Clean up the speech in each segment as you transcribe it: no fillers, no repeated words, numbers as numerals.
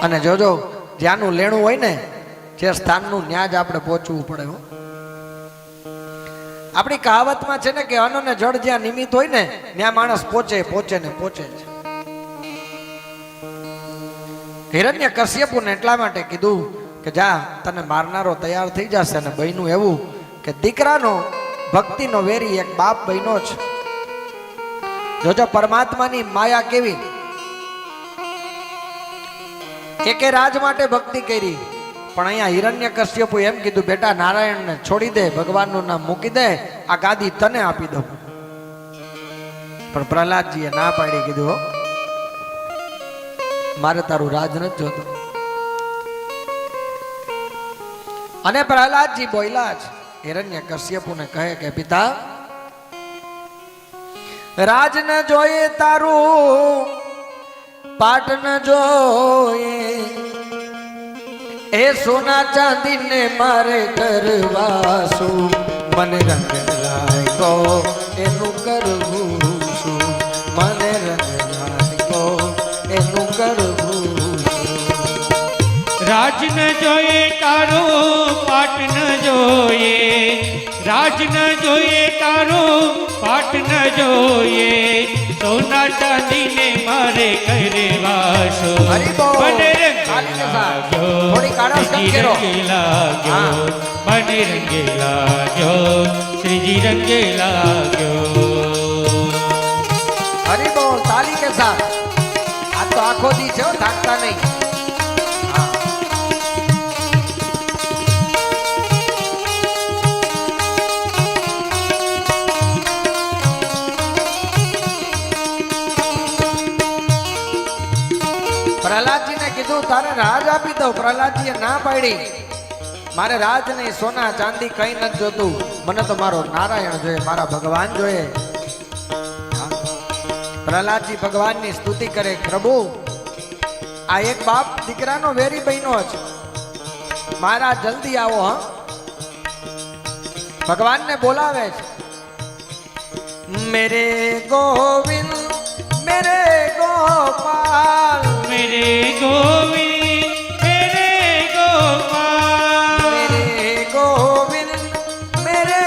અને જોજો જ્યાંનું લેણું હોય ને જે સ્થાનનું ન્યા જ આપણે પહોંચવું પડે. આપણી કહાવતમાં છે ને કે અન્ન ને જળ જ્યાં નિમિત્ત હોય ને ત્યાં માણસ પહોંચે ને પહોંચે છે. હિરણ્ય કશ્યપુને એટલા માટે કીધું કે જા તને મારનારો તૈયાર થઈ જશે. ને બહેનું એવું કે દીકરાનો ભક્તિનો વેરી એક બાપ બહેનો છે. જોજો પરમાત્માની માયા કેવી. એકે રાજ માટે ભક્તિ કરી પણ અહીંયા હિરણ્ય કશ્યપુ એમ કીધું બેટા નારાયણને છોડી દે, ભગવાનનું નામ મૂકી દે, આ ગાદી તને આપી દઉં. પણ પ્રહલાદજીએ ના પાડી, કીધું મારે તારું રાજ નથી જોતો. અને પ્રહલાદજી બોલ્યા જ હિરણ્ય કશ્યપુને કહે કે પિતા રાજ ન જોઈએ તારું પાટ ન જોઈએ, એ સોના ચાંદી ને મારે કરવા શું, મને રંગ લાગ્યો એનું કરવું શું, મને રંગ લાગ્યો એનું કરવું શું. રાજ ન જોઈએ તારો પાટ ન જોઈએ, રાજ ન જોઈએ તારો પાટ ન જોઈએ, સોના ચાંદી ને મારે કરવા શું, મને રંગ લાગ્યો રંગે લાગ્યો, મને રંગે લાગ્યો શ્રીજી રંગે લાગ્યો. હરી બોલ તાલી કે સાથ. આ તો આખો દી છે, થાકતા નહીં. પ્રહલાદજીને કીધું તારે રાજ આપી દઉં. પ્રહલાદજીએ ના પાડી, મારે રાજ નહીં, સોના ચાંદી કઈ નથી જોતું, મને તો મારો નારાયણ જોઈએ, મારા ભગવાન જોઈએ. પ્રહલાદજી ભગવાનની સ્તુતિ કરે, પ્રભુ આ એક બાપ દીકરાનો વેરી બહેનો છે, મારા જલ્દી આવો. હા ભગવાનને બોલાવે છે. મેરે ગોવિંદ મેરે ગોપાલ, मेरे गोविंद मेरे गोपाल, मेरे गोविंद मेरे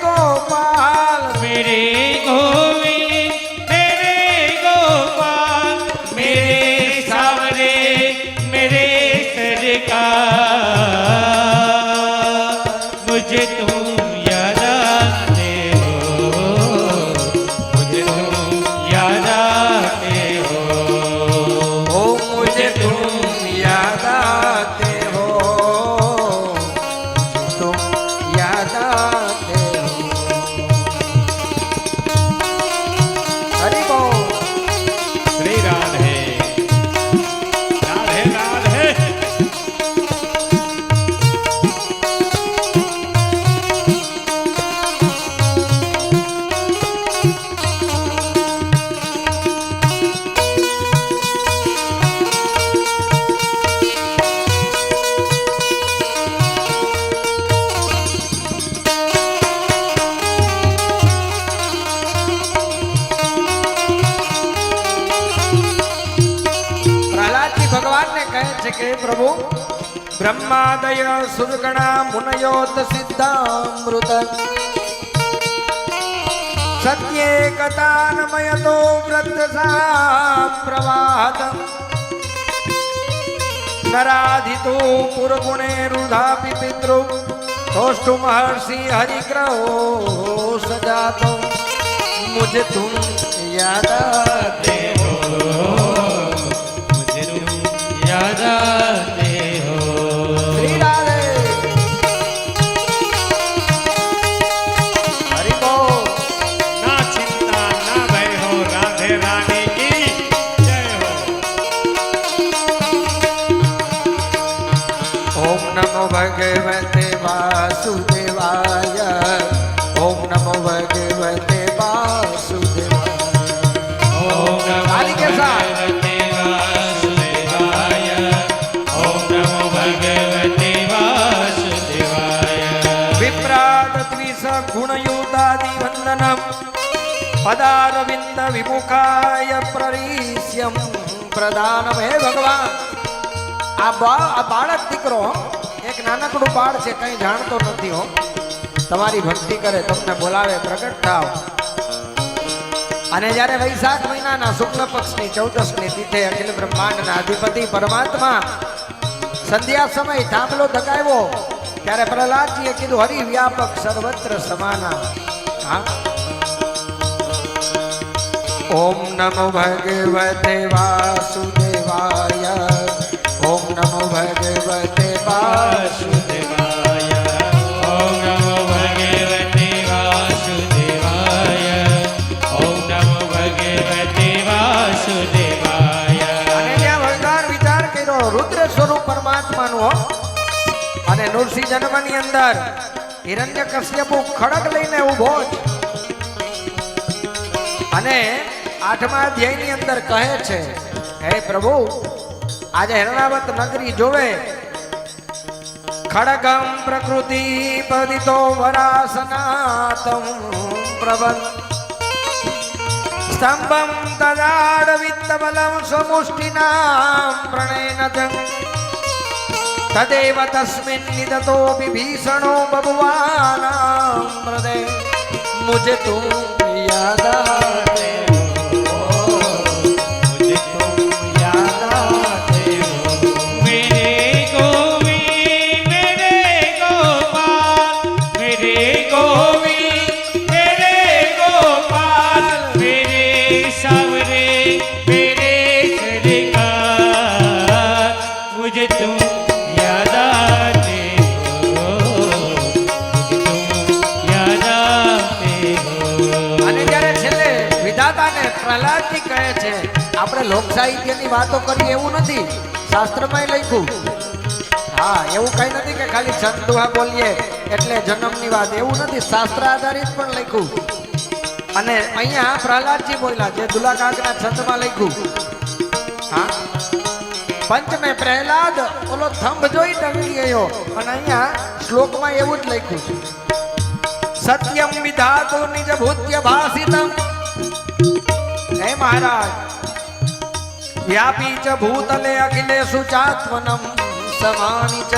गोपाल, मेरे गोविंद मेरे गोपाल, मेरे सावरे मेरे सरकार, मुझे तुम याद आते हो, मुझे तुम याद आते हो, मुझे तुम याद आते हो, तुम याद आते हो. हरि बोल. श्री राधे राधे राधे. ભગવાન ને કહે છે કે પ્રભુ બ્રહ્માદય સુરગણા મુનયોત સિદ્ધામૃત સત્યે કથાનમયતો વ્રતસા પ્રવાહત નરાધિતો પુરગુણે રુધાપી પિતૃ તોષ્ટુ મહર્ષિ હરિગ્રહો સજાતો મુझे तुम याद आते हो, याद आते हो. श्री राधे. हरि बोल. ना चिंता ना भय हो, राधे रानी की जय हो. ओम नमो भगवते वासुदेवाय, ओम नमो भगवते वासुदेवाय. ओम नमो ताली के साथ. भगवते वासुदेवाय, ओम नमो भगवते वासुदेवाय. विप्राट द्विष गुणयुतादि वंदनम पदारविंद विमुखाय प्ररीष्यम प्रदानम. हे भगवान આ બાળક દીકરો એક નાનકડું બાળ છે, કંઈ જાણતો નથી હો. તમારી ભક્તિ કરે, તમને બોલાવે, પ્રગટ થાવ. અને જ્યારે વૈશાખ મહિનાના શુક્લ પક્ષની 14મી તિથે અખિલ બ્રહ્માંડના અધિપતિ પરમાત્મા સંધ્યા સમય થાંભલો ધકાવ્યો, ત્યારે પ્રહલાદજીએ કીધું હરિ વ્યાપક સર્વત્ર સમાના. હા, ઓમ નમો ભગવતે વાસુદેવાય, ઓમ નમો ભગવતે વાસુદેવાય, ઓમ નમો ભગવતે વાસુદેવાય, ઓમ નમો ભગવતે વાસુદેવાય. અને જ્યાં વરદાન વિચાર કર્યો રુદ્ર સ્વરૂપ પરમાત્માનું હો. અને નૃસિંહ જન્મની અંદર હિરણ્યકશ્યપુ ખડગ લઈને ઊભો જ. અને 8મા અધ્યાયની અંદર કહે છે, હે પ્રભુ, આજે હિરણાવત નગરી જોવે, ખડગમ પ્રકૃતિ પદિતો વરાસનાતમ પ્રબંધ સ્તંભમ તદાડ વિત્તબલમ સ્વમુષ્ટિનામ પ્રણેન તદેવ તસ્મિન નિદતો વિભીષણો બભુવાનામ હૃદય મુझे तुम याद आते हो, मुझे तुम याद आते हो. मेरे गोविंद मेरे गोपाल, मेरे गोविंद मेरे गोपाल, मेरे सावरे मेरे सरकार, मुझे तुम याद आते हो, मुझे तुम याद आते हो. અને જ્યારે છેલ્લે વિધાતાને પ્રહલાદજી કહે છે, આપણે લોક સાહિત્યની વાતો કરીએ એવું નથી, શાસ્ત્રમાં લખ્યું. હા, એવું કઈ નથી કે ખાલી છંદ દુહા બોલીએ એટલે જન્મની વાત, એવું નથી, શાસ્ત્ર આધારિત પણ લખ્યું. અને અહીંયા પ્રહલાદજી બોલ્યા જે દુલાકાકના છંદમાં લખ્યું. હા, પંચમે પ્રહલાદ ઓલો થંભ જોઈ ટંગી ગયો, અને અહીંયા શ્લોકમાં એવું જ લખ્યું છે, સત્યમ વિધાતુ નિજ ભૂત્ય ભાસિતમ. હે મહારાજ, વ્યાપી ચ ભૂતલે અખિલેશુ ચાત્મનમ સમાની ચ.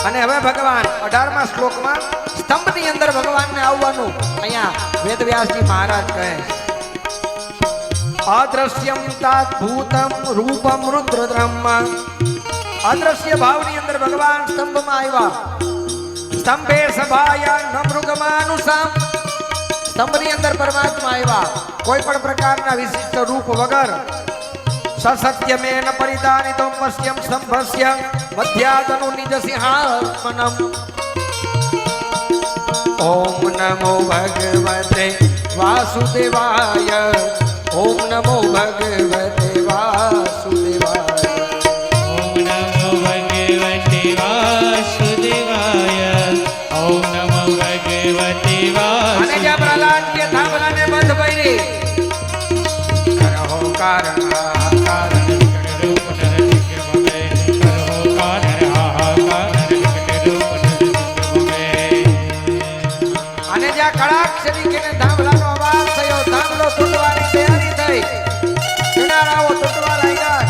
અને હવે ભગવાન 18મા શ્લોકમાં સ્તંભની અંદર ભગવાનને આવવાનું અહીંયા વેદવ્યાસજી મહારાજ કહે, અદ્રશ્યમ તાત ભૂતમ રૂપમ રુદ્રદ્રહ્મ. અદ્રશ્ય ભાવની અંદર ભગવાન સ્તંભમાં આવ્યા. સ્તંભે સભાયા ન મૃગમાનુસામ. સ્તંભની અંદર પરમાત્મા આવ્યા, કોઈ પણ પ્રકારના વિશિષ્ટ રૂપ વગર. સસત્યમેન પરિધાનિતો પશ્યમ સ્તંભસ્ય મધ્યાતનુ નિજ સિંહાસનમ. ઓમ નમો ભગવતે વાસુદેવાય, ઓમ નમો ભગવતે વાસુદેવાય. ઓમ નમો ભગવતે વાસુદેવાય, ઓમ નમો ભગવતે અને જ્યાં પ્રહલાદજીએ થાંભલાને બંધ કરી, કરહો કારણ હાહાકાર. અને જ્યાં કળાક્ષરી કે થાંભલાનો અવાજ થયો, થાંભલો તૂટવાની તૈયારી થઈ, કિનારાઓ તૂટવા લાગ્યા.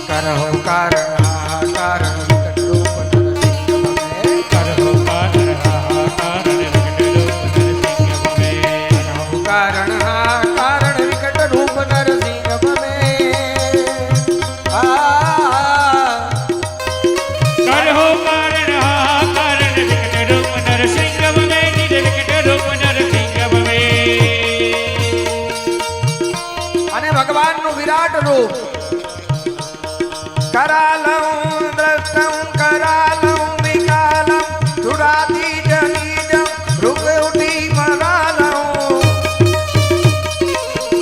કરહો કારણ હાહાકાર વિકટ રૂપ નરસિંહ ભવે. કરહો કારણ હાહાકાર વિકટ રૂપ નરસિંહ ભવે. કરહો કારણ હાહાકાર વિકટ રૂપ નરસિંહ ભવે. કરહો કારણ હાહાકાર વિકટ રૂપ નરસિંહ ભવે. નિજ વિકટ રૂપ નરસિંહ ભવે. અને ભગવાનનું વિરાટ રૂપ, करालम द्रष्टम करालम विकालम चुराती जनीजम रुक उठी मरालम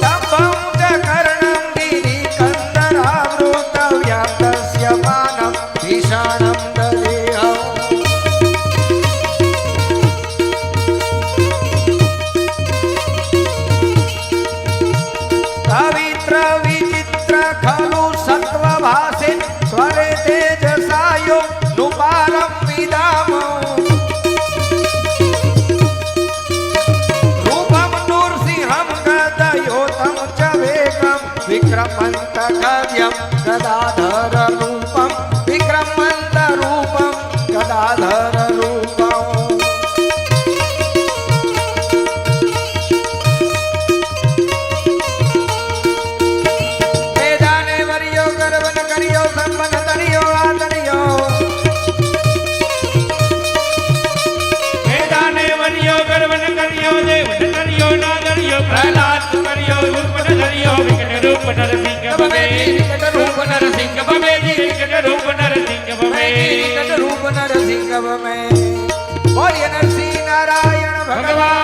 तपम च कर्णम गिरी कंदरावृत व्याप्तस्य मानम भीषणम ददेहम. पवित्र विचित्र खलु सत्व भाषे स्वरे विक्रमंत गद्यम गदाधर रूपम विक्रमंत रूपम गदाधर रूपम वेदाने वर्यो गर्वन करियो संबन तरियो आदरियो વેદાને વર્યો ગર્વન કર્યો દેવન કર્યો નાગર્યો પ્રહલાદ કર્યો રૂપ ધર્યો વિકટ રૂપ નરસિંહ ભવે विकट रूप नरसिंह ભવે વિકટ રૂપ નરસિંહ ભવે विकट रूप नरसिंह में बोलिए नरसिंह नारायण भगवान